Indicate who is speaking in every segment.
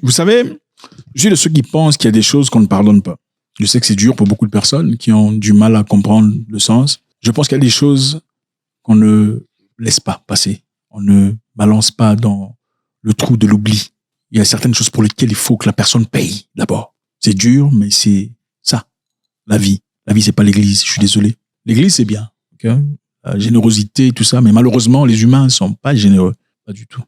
Speaker 1: Vous savez, je suis de ceux qui pensent qu'il y a des choses qu'on ne pardonne pas. Je sais que c'est dur pour beaucoup de personnes qui ont du mal à comprendre le sens. Je pense qu'il y a des choses qu'on ne laisse pas passer. On ne balance pas dans le trou de l'oubli. Il y a certaines choses pour lesquelles il faut que la personne paye d'abord. C'est dur, mais c'est ça, la vie. La vie, c'est pas l'église, je suis désolé. L'église, c'est bien, okay? La générosité, tout ça, mais malheureusement, les humains ne sont pas généreux, pas du tout.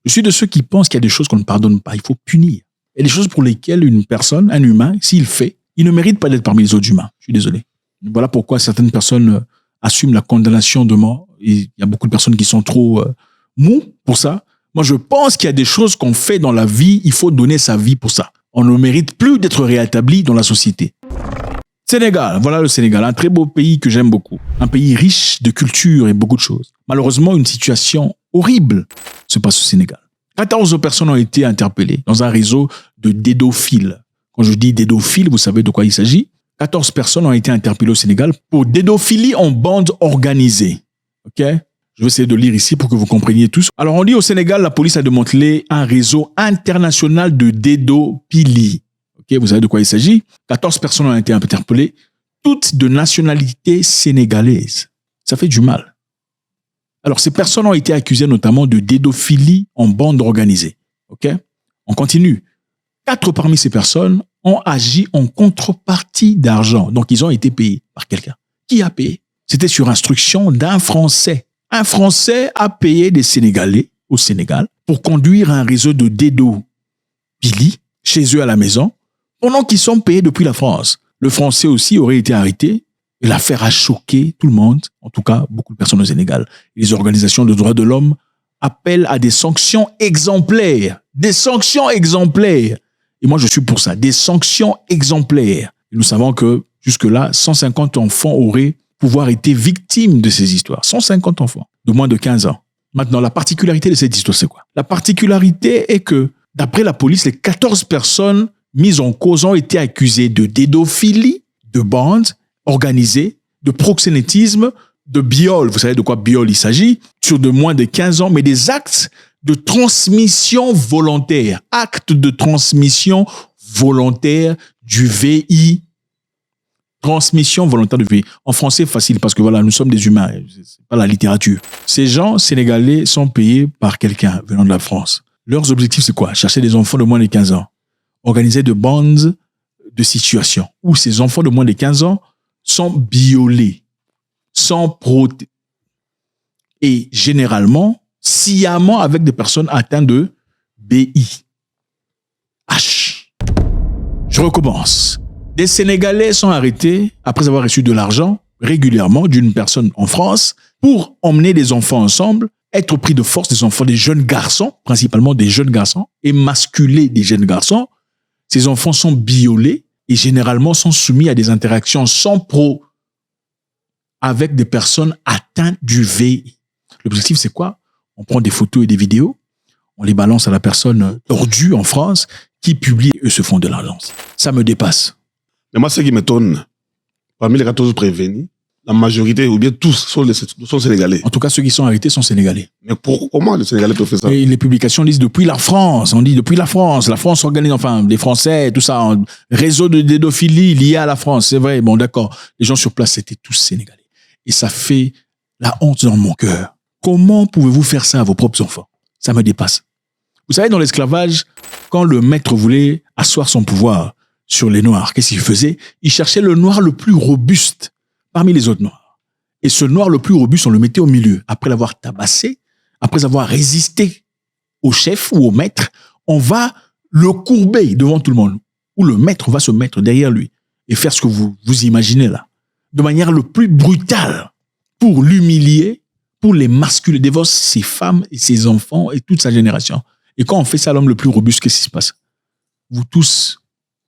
Speaker 1: Je suis de ceux qui pensent qu'il y a des choses qu'on ne pardonne pas, il faut punir. Il y a des choses pour lesquelles une personne, un humain, s'il fait, il ne mérite pas d'être parmi les autres humains. Je suis désolé. Voilà pourquoi certaines personnes assument la condamnation de mort. Et il y a beaucoup de personnes qui sont trop mous pour ça. Moi, je pense qu'il y a des choses qu'on fait dans la vie, il faut donner sa vie pour ça. On ne mérite plus d'être réétabli dans la société. Sénégal, voilà le Sénégal, un très beau pays que j'aime beaucoup. Un pays riche de culture et beaucoup de choses. Malheureusement, une situation horrible se passe au Sénégal. 14 personnes ont été interpellées dans un réseau de dédophiles. Quand je dis dédophiles, vous savez de quoi il s'agit. 14 personnes ont été interpellées au Sénégal pour dédophilie en bande organisée. OK ? Je vais essayer de lire ici pour que vous compreniez tous. Alors, on dit au Sénégal, la police a démantelé un réseau international de dédophilie. OK, vous savez de quoi il s'agit. 14 personnes ont été interpellées, toutes de nationalité sénégalaise. Ça fait du mal. Alors, ces personnes ont été accusées notamment de dédophilie en bande organisée. OK ? On continue. 4 parmi ces personnes ont agi en contrepartie d'argent. Donc, ils ont été payés par quelqu'un. Qui a payé? C'était sur instruction d'un Français. Un Français a payé des Sénégalais au Sénégal pour conduire un réseau de dédophilie chez eux à la maison pendant qu'ils sont payés depuis la France. Le Français aussi aurait été arrêté et l'affaire a choqué tout le monde, en tout cas beaucoup de personnes au Sénégal. Les organisations de droits de l'homme appellent à des sanctions exemplaires. Des sanctions exemplaires. Et moi, je suis pour ça. Des sanctions exemplaires. Et nous savons que jusque-là, 150 enfants auraient pouvoir été victimes de ces histoires. 150 enfants de moins de 15 ans. Maintenant, la particularité de cette histoire, c'est quoi? La particularité est que, d'après la police, les 14 personnes mises en cause ont été accusées de dédophilie, de bande organisée, de proxénétisme, de viol. Vous savez de quoi viol il s'agit? Sur de moins de 15 ans, mais des actes de transmission volontaire. Actes de transmission volontaire du VI. Transmission volontaire du VI. En français, facile, parce que voilà, nous sommes des humains. C'est pas la littérature. Ces gens sénégalais sont payés par quelqu'un venant de la France. Leurs objectifs, c'est quoi? Chercher des enfants de moins de 15 ans. Organiser de bandes de situations où ces enfants de moins de 15 ans sont violés, sans protéger. Et généralement, sciemment avec des personnes atteintes de BIH. Je recommence. Des Sénégalais sont arrêtés après avoir reçu de l'argent régulièrement d'une personne en France pour emmener des enfants ensemble, être pris de force des enfants, des jeunes garçons, principalement des jeunes garçons, émasculer des jeunes garçons. Ces enfants sont violés et généralement sont soumis à des interactions sans pro avec des personnes atteintes du VI. L'objectif, c'est quoi? On prend des photos et des vidéos, on les balance à la personne tordue en France qui publie et se font de l'argent. Ça me dépasse.
Speaker 2: Mais moi, ce qui m'étonne, parmi les 14 prévenus, la majorité, ou bien tous, sont sénégalais.
Speaker 1: En tout cas, ceux qui sont arrêtés sont sénégalais.
Speaker 2: Mais comment les Sénégalais peuvent faire ça?
Speaker 1: Et les publications disent depuis la France. On dit depuis la France. La France organise, enfin, des Français, tout ça, un réseau de dédophilie lié à la France. C'est vrai, bon, d'accord. Les gens sur place étaient tous sénégalais. Et ça fait la honte dans mon cœur. Comment pouvez-vous faire ça à vos propres enfants? Ça me dépasse. Vous savez, dans l'esclavage, quand le maître voulait asseoir son pouvoir sur les Noirs, qu'est-ce qu'il faisait? Il cherchait le Noir le plus robuste parmi les autres Noirs. Et ce Noir le plus robuste, on le mettait au milieu. Après l'avoir tabassé, après avoir résisté au chef ou au maître, on va le courber devant tout le monde. Ou le maître va se mettre derrière lui et faire ce que vous imaginez là. De manière le plus brutale pour l'humilier, pour l'émasculer, devant ses femmes et ses enfants et toute sa génération. Et quand on fait ça à l'homme le plus robuste, qu'est-ce qui se passe? Vous tous,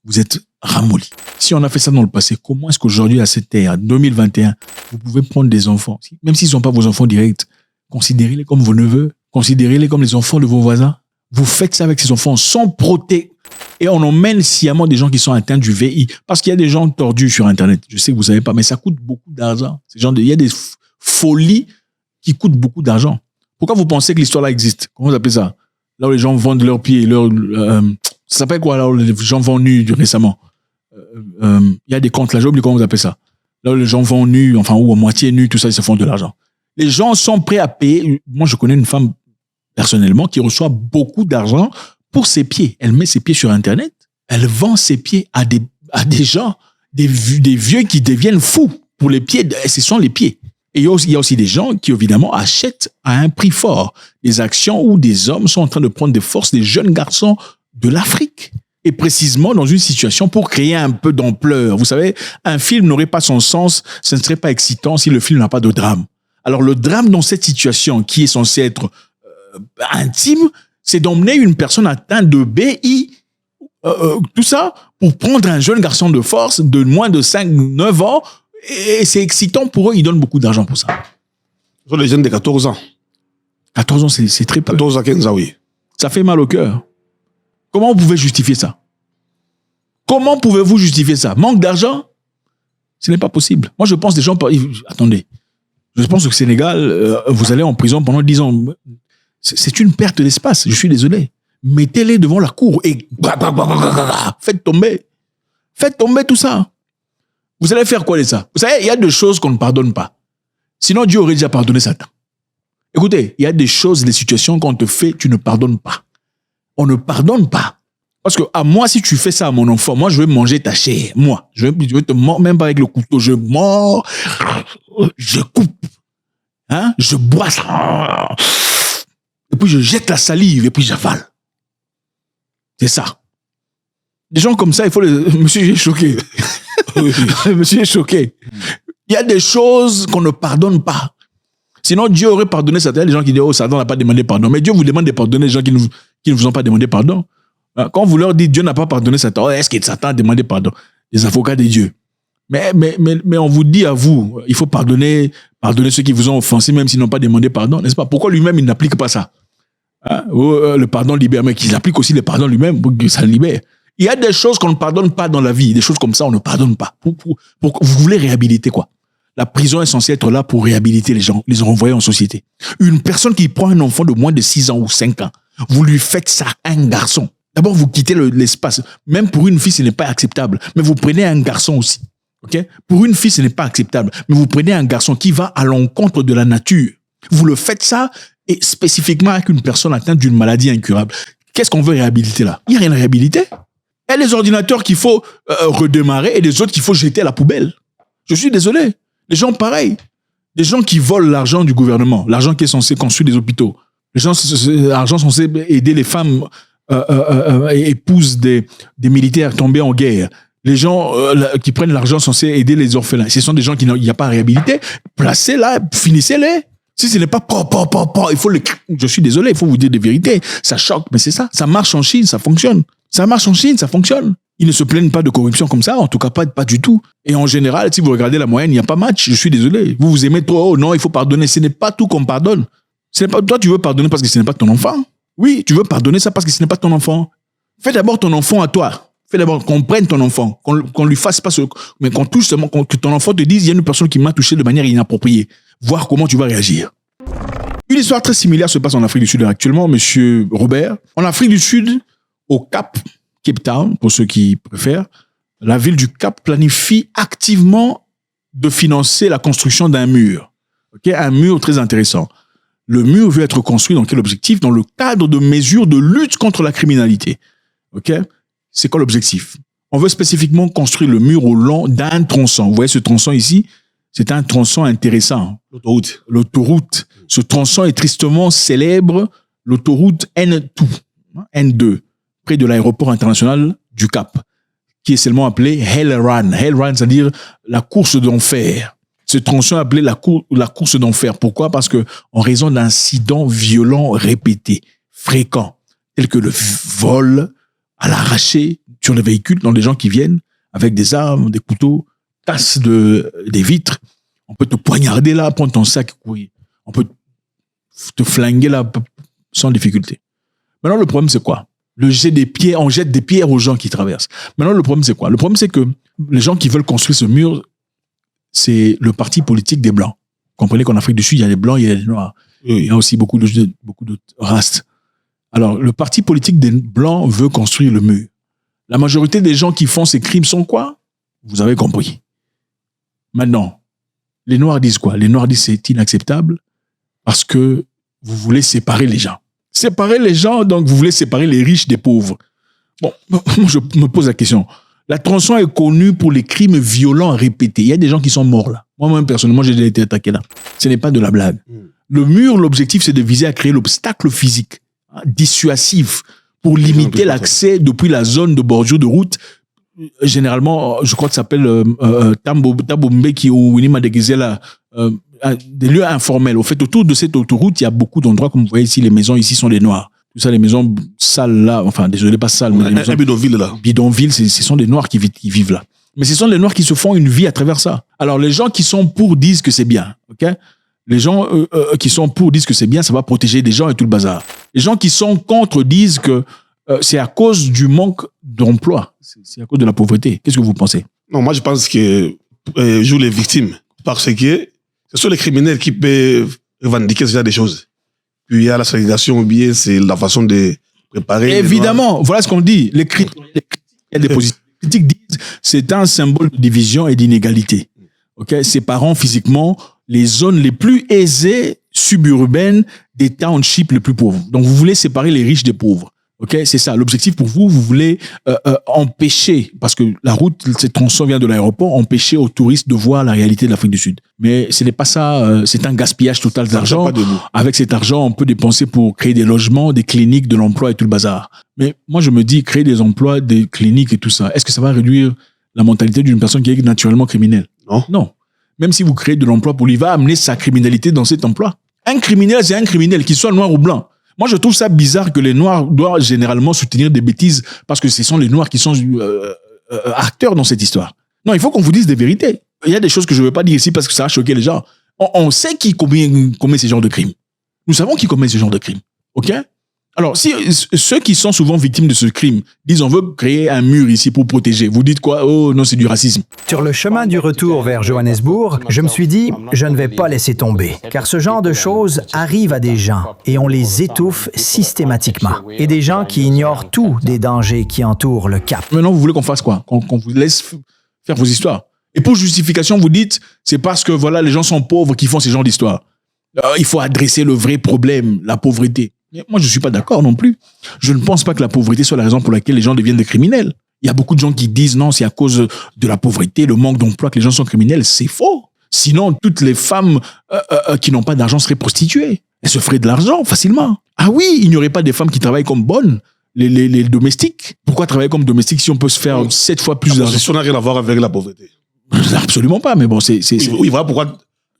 Speaker 1: vous êtes ramollis. Si on a fait ça dans le passé, comment est-ce qu'aujourd'hui, à cette ère, 2021, vous pouvez prendre des enfants, même s'ils ne sont pas vos enfants directs, considérez-les comme vos neveux, considérez-les comme les enfants de vos voisins. Vous faites ça avec ces enfants sans protéger. Et on emmène sciemment des gens qui sont atteints du VI. Parce qu'il y a des gens tordus sur Internet. Je sais que vous ne savez pas, mais ça coûte beaucoup d'argent. Il y a des folies qui coûtent beaucoup d'argent. Pourquoi vous pensez que l'histoire là existe? Comment vous appelez ça? Là où les gens vendent leurs pieds, Ça s'appelle quoi, là, les gens vont nus récemment? Il y a des comptes, là, j'ai oublié comment vous appelez ça. Là, les gens vont nus, enfin, ou à moitié nus, tout ça, ils se font de l'argent. Les gens sont prêts à payer. Moi, je connais une femme, personnellement, qui reçoit beaucoup d'argent pour ses pieds. Elle met ses pieds sur Internet. Elle vend ses pieds à des gens, des vieux qui deviennent fous pour les pieds. Ce sont les pieds. Et il y a aussi des gens qui, évidemment, achètent à un prix fort des actions où des hommes sont en train de prendre des forces des jeunes garçons de l'Afrique. Et précisément dans une situation pour créer un peu d'ampleur. Vous savez, un film n'aurait pas son sens, ce ne serait pas excitant si le film n'a pas de drame. Alors le drame dans cette situation qui est censée être intime, c'est d'emmener une personne atteinte de BI, tout ça, pour prendre un jeune garçon de force de moins de 5-9 ans. Et c'est excitant pour eux, ils donnent beaucoup d'argent pour ça.
Speaker 2: Ce sont les jeunes de 14 ans.
Speaker 1: 14 ans, c'est très peu.
Speaker 2: 14 à 15 ans, oui. Ça
Speaker 1: fait mal au cœur. Comment vous pouvez justifier ça? Comment pouvez-vous justifier ça? Manque d'argent? Ce n'est pas possible. Moi, je pense des gens... Attendez. Je pense qu'au Sénégal, vous allez en prison pendant 10 ans. C'est une perte d'espace. Je suis désolé. Mettez-les devant la cour et faites tomber. Faites tomber tout ça. Vous allez faire quoi de ça? Vous savez, il y a des choses qu'on ne pardonne pas. Sinon, Dieu aurait déjà pardonné Satan. Écoutez, il y a des choses, des situations qu'on te fait, tu ne pardonnes pas. On ne pardonne pas. Parce que à moi, si tu fais ça à mon enfant, moi, je vais manger ta chair. Moi, je vais te mordre, même pas avec le couteau. Je mords, je coupe, hein, je bois ça. Et puis, je jette la salive et puis j'avale. C'est ça. Des gens comme ça, il faut les... Monsieur, j'ai choqué. Monsieur est choqué. Il y a des choses qu'on ne pardonne pas. Sinon, Dieu aurait pardonné Satan. Les gens qui disent, oh, Satan n'a pas demandé pardon. Mais Dieu vous demande de pardonner les gens qui ne vous ont pas demandé pardon. Quand vous leur dites, Dieu n'a pas pardonné Satan, oh, est-ce que Satan a demandé pardon? Les avocats de Dieu. Mais on vous dit à vous, il faut pardonner ceux qui vous ont offensé, même s'ils n'ont pas demandé pardon, n'est-ce pas? Pourquoi lui-même, il n'applique pas ça? Hein? Le pardon libère, mais qu'il applique aussi le pardon lui-même pour que ça libère. Il y a des choses qu'on ne pardonne pas dans la vie. Des choses comme ça, on ne pardonne pas. Vous voulez réhabiliter quoi? La prison est censée être là pour réhabiliter les gens, les renvoyer en société. Une personne qui prend un enfant de moins de 6 ans ou 5 ans, vous lui faites ça à un garçon. D'abord, vous quittez l'espace. Même pour une fille, ce n'est pas acceptable. Mais vous prenez un garçon aussi. Okay? Pour une fille, ce n'est pas acceptable. Mais vous prenez un garçon qui va à l'encontre de la nature. Vous le faites ça, et spécifiquement avec une personne atteinte d'une maladie incurable. Qu'est-ce qu'on veut réhabiliter là? Il n'y a rien à réhabiliter. Il y a les ordinateurs qu'il faut redémarrer et les autres qu'il faut jeter à la poubelle. Je suis désolé. Les gens pareils. Les gens qui volent l'argent du gouvernement, l'argent qui est censé construire des hôpitaux, l'argent censé aider les femmes épouses des militaires tombés en guerre. Les gens qui prennent l'argent censé aider les orphelins. Ce sont des gens qui n'y a pas à réhabiliter. Placez-la, finissez-les. Si ce n'est pas il faut le... Je suis désolé, il faut vous dire des vérités. Ça choque, mais c'est ça. Ça marche en Chine, ça fonctionne. Ça marche en Chine, ça fonctionne. Ils ne se plaignent pas de corruption comme ça, en tout cas pas du tout. Et en général, si vous regardez la moyenne, il n'y a pas match. Je suis désolé. Vous aimez trop, oh non, il faut pardonner. Ce n'est pas tout qu'on pardonne. Ce n'est pas... Toi, tu veux pardonner parce que ce n'est pas ton enfant. Oui, tu veux pardonner ça parce que ce n'est pas ton enfant. Fais d'abord ton enfant à toi. Fais d'abord qu'on prenne ton enfant, qu'on lui fasse pas ce... Mais qu'on touche seulement, que ton enfant te dise, il y a une personne qui m'a touché de manière inappropriée. Voir comment tu vas réagir. Une histoire très similaire se passe en Afrique du Sud actuellement, monsieur Robert. En Afrique du Sud, au Cape Town, pour ceux qui préfèrent, la ville du Cap planifie activement de financer la construction d'un mur. Okay? Un mur très intéressant. Le mur veut être construit dans quel objectif? Dans le cadre de mesures de lutte contre la criminalité. Okay? C'est quoi l'objectif? On veut spécifiquement construire le mur au long d'un tronçon. Vous voyez ce tronçon ici? C'est un tronçon intéressant. L'autoroute. Ce tronçon est tristement célèbre. L'autoroute N2, près de l'aéroport international du Cap, qui est seulement appelé Hell Run. Hell Run, c'est-à-dire la course d'enfer. Ce tronçon est appelé la course d'enfer. Pourquoi? Parce que en raison d'incidents violents répétés, fréquents, tels que le vol à l'arraché sur les véhicules, dans les gens qui viennent avec des armes, des couteaux, cassent des vitres. On peut te poignarder là, prendre ton sac et courir. On peut te flinguer là sans difficulté. Maintenant, le problème, c'est quoi? On jette des pierres aux gens qui traversent. Maintenant, le problème, c'est quoi? Le problème, c'est que les gens qui veulent construire ce mur, c'est le parti politique des Blancs. Vous comprenez qu'en Afrique du Sud, il y a les Blancs, il y a les Noirs. Il y a aussi beaucoup de races. Alors, le parti politique des Blancs veut construire le mur. La majorité des gens qui font ces crimes sont quoi? Vous avez compris. Maintenant, les Noirs disent quoi? Les Noirs disent c'est inacceptable parce que vous voulez séparer les gens. Séparer les gens, donc vous voulez séparer les riches des pauvres. Bon, moi je me pose la question. La tronçon est connue pour les crimes violents répétés. Il y a des gens qui sont morts là. Moi-même, personnellement, j'ai déjà été attaqué là. Ce n'est pas de la blague. Le mur, l'objectif, c'est de viser à créer l'obstacle physique, dissuasif, pour limiter l'accès depuis la zone de bordure de route. Généralement, je crois que ça s'appelle Tambombeki ou Winima de Gizela, des lieux informels. Au fait, autour de cette autoroute, il y a beaucoup d'endroits, comme vous voyez ici, les maisons ici sont des Noirs. Tout ça, les maisons sales là, enfin, désolé, pas sales, mais les maisons
Speaker 2: bidonville là.
Speaker 1: Bidonville, ce sont des Noirs qui vivent là. Mais ce sont les Noirs qui se font une vie à travers ça. Alors, les gens qui sont pour disent que c'est bien, ok? Les gens qui sont pour disent que c'est bien, ça va protéger des gens et tout le bazar. Les gens qui sont contre disent que c'est à cause du manque d'emploi, c'est à cause de la pauvreté. Qu'est-ce que vous pensez?
Speaker 2: Non, moi je pense que jouent les victimes parce que ce sont les criminels qui peuvent revendiquer ce genre de choses. Puis il y a la ségrégation ou bien c'est la façon de préparer.
Speaker 1: Évidemment, voilà ce qu'on dit. Les critiques disent c'est un symbole de division et d'inégalité. Ok, séparant physiquement les zones les plus aisées suburbaines des townships les plus pauvres. Donc vous voulez séparer les riches des pauvres. Ok, c'est ça. L'objectif pour vous, vous voulez empêcher, parce que la route, cette tronçon vient de l'aéroport, empêcher aux touristes de voir la réalité de l'Afrique du Sud. Mais ce n'est pas ça. C'est un gaspillage total d'argent. Avec cet argent, on peut dépenser pour créer des logements, des cliniques, de l'emploi et tout le bazar. Mais moi, je me dis, créer des emplois, des cliniques et tout ça, est-ce que ça va réduire la mentalité d'une personne qui est naturellement criminelle?
Speaker 2: Non.
Speaker 1: Non. Même si vous créez de l'emploi pour lui, il va amener sa criminalité dans cet emploi. Un criminel, c'est un criminel, qu'il soit noir ou blanc. Moi, je trouve ça bizarre que les Noirs doivent généralement soutenir des bêtises parce que ce sont les Noirs qui sont acteurs dans cette histoire. Non, il faut qu'on vous dise des vérités. Il y a des choses que je ne veux pas dire ici parce que ça va choquer les gens. On sait qui commet ce genre de crimes. Nous savons qui commet ce genre de crimes. OK? Alors, si ceux qui sont souvent victimes de ce crime disent on veut créer un mur ici pour protéger, vous dites quoi? Oh non, c'est du racisme.
Speaker 3: Sur le chemin du retour vers Johannesburg, je me suis dit, je ne vais pas laisser tomber, car ce genre de choses arrive à des gens et on les étouffe systématiquement. Et des gens qui ignorent tout des dangers qui entourent le Cap.
Speaker 1: Maintenant, vous voulez qu'on fasse quoi? Qu'on vous laisse faire vos histoires. Et pour justification, vous dites, c'est parce que voilà, les gens sont pauvres qui font ces genres d'histoires. Il faut adresser le vrai problème, la pauvreté. Mais moi, je ne suis pas d'accord non plus. Je ne pense pas que la pauvreté soit la raison pour laquelle les gens deviennent des criminels. Il y a beaucoup de gens qui disent non, c'est à cause de la pauvreté, le manque d'emploi que les gens sont criminels. C'est faux. Sinon, toutes les femmes qui n'ont pas d'argent seraient prostituées. Elles se feraient de l'argent facilement. Ah oui, il n'y aurait pas des femmes qui travaillent comme bonnes, les domestiques. Pourquoi travailler comme domestique si on peut se faire 7 fois plus d'argent?
Speaker 2: Ça n'a rien à voir avec la pauvreté.
Speaker 1: Absolument pas, mais bon, c'est...
Speaker 2: Oui, voilà pourquoi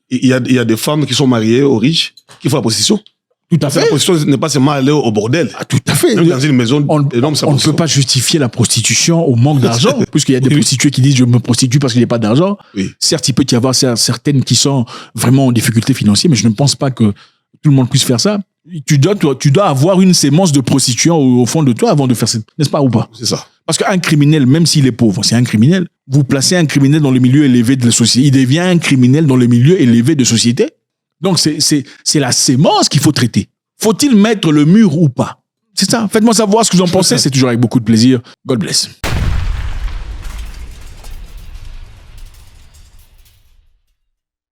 Speaker 2: il y a des femmes qui sont mariées aux riches qui font la prostitution.
Speaker 1: Tout à fait.
Speaker 2: La prostitution n'est pas seulement aller au bordel.
Speaker 1: Ah, tout à fait.
Speaker 2: Même dans une maison énorme,
Speaker 1: on ne peut pas justifier la prostitution au manque d'argent, puisqu'il y a des prostituées qui disent je me prostitue parce qu'il n'y a pas d'argent.
Speaker 2: Oui.
Speaker 1: Certes, il peut y avoir certaines qui sont vraiment en difficulté financière, mais je ne pense pas que tout le monde puisse faire ça. Tu dois avoir une sémence de prostituants au fond de toi avant de faire ça, n'est-ce pas ou pas?
Speaker 2: C'est ça. Parce
Speaker 1: qu'un criminel, même s'il est pauvre, c'est un criminel. Vous placez un criminel dans le milieu élevé de la société, il devient un criminel dans le milieu élevé de société. Donc, c'est la sémence qu'il faut traiter. Faut-il mettre le mur ou pas? C'est ça. Faites-moi savoir ce que vous en pensez. C'est toujours avec beaucoup de plaisir. God bless.